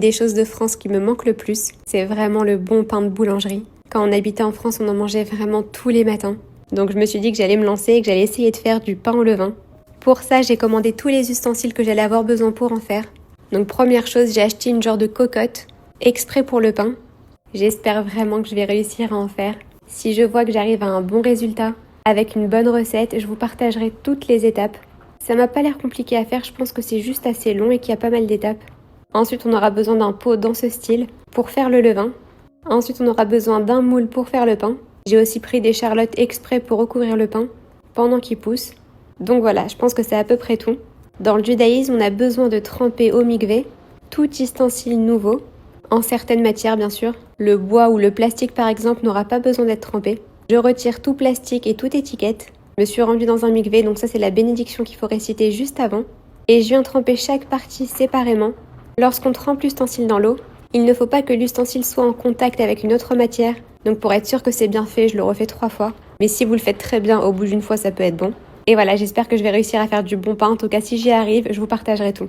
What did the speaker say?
Des choses de France qui me manquent le plus, c'est vraiment le bon pain de boulangerie. Quand on habitait en France, on en mangeait vraiment tous les matins. Donc je me suis dit que j'allais me lancer et que j'allais essayer de faire du pain au levain. Pour ça, j'ai commandé tous les ustensiles que j'allais avoir besoin pour en faire. Donc première chose, j'ai acheté une genre de cocotte exprès pour le pain. J'espère vraiment que je vais réussir à en faire. Si je vois que j'arrive à un bon résultat, avec une bonne recette, je vous partagerai toutes les étapes. Ça m'a pas l'air compliqué à faire, je pense que c'est juste assez long et qu'il y a pas mal d'étapes. Ensuite, on aura besoin d'un pot dans ce style pour faire le levain. Ensuite, on aura besoin d'un moule pour faire le pain. J'ai aussi pris des charlottes exprès pour recouvrir le pain pendant qu'il pousse. Donc voilà, je pense que c'est à peu près tout. Dans le judaïsme, on a besoin de tremper au mikvé tout ustensile nouveau, en certaines matières bien sûr. Le bois ou le plastique par exemple n'aura pas besoin d'être trempé. Je retire tout plastique et toute étiquette. Je me suis rendue dans un mikvé, donc ça c'est la bénédiction qu'il faut réciter juste avant. Et je viens tremper chaque partie séparément. Lorsqu'on trempe l'ustensile dans l'eau, il ne faut pas que l'ustensile soit en contact avec une autre matière. Donc pour être sûr que c'est bien fait, je le refais 3 fois. Mais si vous le faites très bien, au bout d'une fois, ça peut être bon. Et voilà, j'espère que je vais réussir à faire du bon pain. En tout cas, si j'y arrive, je vous partagerai tout.